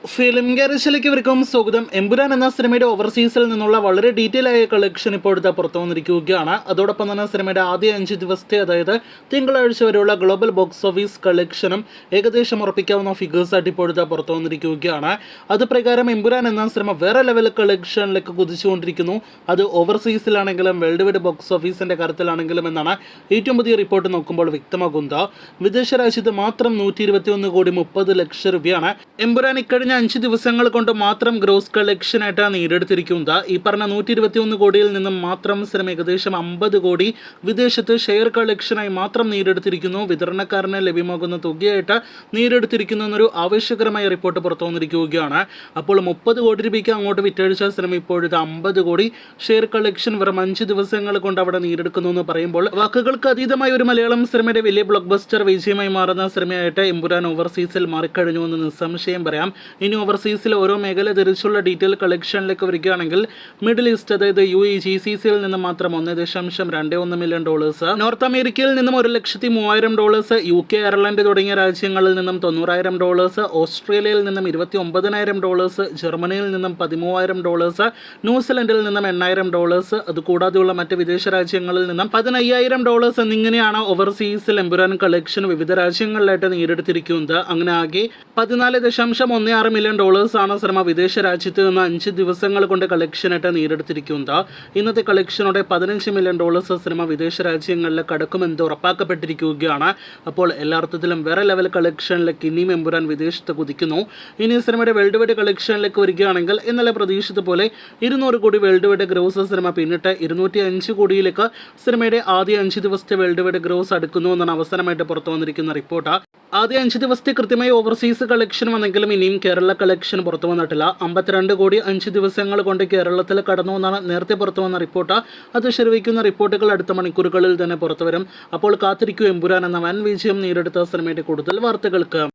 Film ഗാരേജിലേക്ക് ഇവർക്കും സ്വാഗതം. എമ്പുരാൻ എന്ന സിനിമയുടെ ഓവർസീസിൽ നിന്നുള്ള വളരെ ഡീറ്റെയിൽ ആയ കളക്ഷൻ ഇപ്പോഴത്തെ പുറത്തു വന്നിരിക്കുകയാണ്. അതോടൊപ്പം തന്നെ സിനിമയുടെ ആദ്യ 5 ദിവസത്തെ, അതായത് തിങ്കളാഴ്ച വരെയുള്ള ഗ്ലോബൽ ബോക്സ് ഓഫീസ് കളക്ഷനും ഏകദേശം ഉറപ്പിക്കാവുന്ന ഫിഗേഴ്സ് ആയിട്ട് ഇപ്പോഴത്തെ പുറത്തു വന്നിരിക്കുകയാണ്. അത് പ്രകാരം എമ്പുരാൻ എന്ന സിനിമ വേറെ ലെവൽ കളക്ഷനിലേക്ക് കുതിച്ചുകൊണ്ടിരിക്കുന്നു. അത് ഓവർസീസിലാണെങ്കിലും വേൾഡ് വൈഡ് ബോക്സ് ഓഫീസിന്റെ കാര്യത്തിലാണെങ്കിലും എന്നാണ് ഏറ്റവും പുതിയ റിപ്പോർട്ട് നോക്കുമ്പോൾ വ്യക്തമാകുന്നത്. വിദേശ രാജ്യത്ത് മാത്രം 121 കോടി 30 ലക്ഷം രൂപയാണ് എമ്പുരാൻ ഇക്കഴിഞ്ഞ 5 ദിവസങ്ങൾ കൊണ്ട് മാത്രം ഗ്രോസ് കളക്ഷൻ ആയിട്ടാണ് നേടിയെടുത്തിരിക്കുന്നത്. ഈ പറഞ്ഞ 121 കോടിയിൽ നിന്നും മാത്രം സിനിമ ഏകദേശം 50 കോടി വിദേശത്ത് ഷെയർ കളക്ഷനായി മാത്രം നേടിയെടുത്തിരിക്കുന്നു. വിതരണക്കാരന് ലഭ്യമാകുന്ന തുകയായിട്ട് നേടിയെടുത്തിരിക്കുന്നു എന്നൊരു ആവശ്യകരമായ റിപ്പോർട്ട് പുറത്തു വന്നിരിക്കുകയാണ്. അപ്പോൾ 30 കോടി രൂപയ്ക്ക് അങ്ങോട്ട് വിറ്റഴിച്ച സിനിമ ഇപ്പോഴത്തെ 50 കോടി ഷെയർ കളക്ഷൻ വെറും 5 ദിവസങ്ങൾ കൊണ്ട് അവിടെ നേടിയെടുക്കുന്നു എന്ന് പറയുമ്പോൾ വാക്കുകൾക്ക് അതീതമായ ഒരു മലയാളം സിനിമയുടെ വലിയ ബ്ലോക്ക് ബസ്റ്റർ വിജയമായി മാറുന്ന സിനിമയായിട്ട് എമ്പുരാൻ ഓവർസീസിൽ മാറിക്കഴിഞ്ഞു എന്ന് നിസ്സംശയം പറയാം. ഇനി ഓവർസീസിൽ ഓരോ മേഖല തിരിച്ചുള്ള ഡീറ്റെയിൽ കളക്ഷനിലേക്ക് വരികയാണെങ്കിൽ മിഡിൽ ഈസ്റ്റ്, അതായത് UAE GCCയിൽ നിന്ന് മാത്രം $1.21 മില്യൺ, നോർത്ത് അമേരിക്കയിൽ നിന്നും $1,03,000, UK, അയർലൻഡ് തുടങ്ങിയ രാജ്യങ്ങളിൽ നിന്നും $90,000, ഓസ്ട്രേലിയയിൽ നിന്നും $29,000, ജർമ്മനിയിൽ നിന്നും $13,000, ന്യൂസിലൻഡിൽ നിന്നും $8,000, അതുകൂടാതെയുള്ള മറ്റ് വിദേശ രാജ്യങ്ങളിൽ നിന്നും $15,000 എന്നിങ്ങനെയാണ് ഓവർസീസിൽ എമ്പുരാൻ കളക്ഷൻ വിവിധ രാജ്യങ്ങളിലായിട്ട് നേടിയെടുത്തിരിക്കുന്നത്. അങ്ങനെ ആകെ $14.16 മില്യൺ ആണ് സിനിമ വിദേശ രാജ്യത്ത് നിന്ന് 5 ദിവസങ്ങൾ കൊണ്ട് കളക്ഷനായിട്ട് നേടിയെടുത്തിരിക്കുന്നത്. ഇന്നത്തെ കളക്ഷനോടെ $15 മില്യൺ സിനിമ വിദേശ രാജ്യങ്ങളിൽ കടക്കുമെന്ന് ഉറപ്പാക്കപ്പെട്ടിരിക്കുകയാണ്. അപ്പോൾ എല്ലാ അർത്ഥത്തിലും വേറെ ലെവൽ കളക്ഷനിലേക്ക് ഇനിയും എമ്പുരാൻ വിദേശത്ത് കുതിക്കുന്നു. ഇനി സിനിമയുടെ വേൾഡ് വൈഡ് കളക്ഷനിലേക്ക് വരികയാണെങ്കിൽ ഇന്നലെ പ്രതീക്ഷിച്ചതുപോലെ 200 കോടി വേൾഡ് വൈഡ് ഗ്രോസ് സിനിമ പിന്നിട്ട് 205 കോടിയിലേക്ക് സിനിമയുടെ ആദ്യ 5 ദിവസത്തെ വേൾഡ് വൈഡ് ഗ്രോസ് അടുക്കുന്നു എന്നാണ് അവസാനമായിട്ട് പുറത്തു വന്നിരിക്കുന്ന റിപ്പോർട്ട്. ആദ്യ 5 ദിവസത്തെ കൃത്യമായി ഓവർസീസ് കളക്ഷൻ വന്നെങ്കിലും ഇനിയും കേരള കളക്ഷൻ പുറത്തു വന്നിട്ടില്ല. 52 കോടി 5 ദിവസങ്ങൾ കൊണ്ട് കേരളത്തിൽ കടന്നു എന്നാണ് നേരത്തെ പുറത്തു വന്ന റിപ്പോർട്ട്. അത് ശരിവയ്ക്കുന്ന റിപ്പോർട്ടുകൾ അടുത്ത മണിക്കൂറുകളിൽ തന്നെ പുറത്തു വരും. അപ്പോൾ കാത്തിരിക്കൂ എമ്പുരാൻ എന്ന വൻ വിജയം നേടിയെടുത്ത സിനിമയുടെ കൂടുതൽ വാർത്തകൾക്ക്.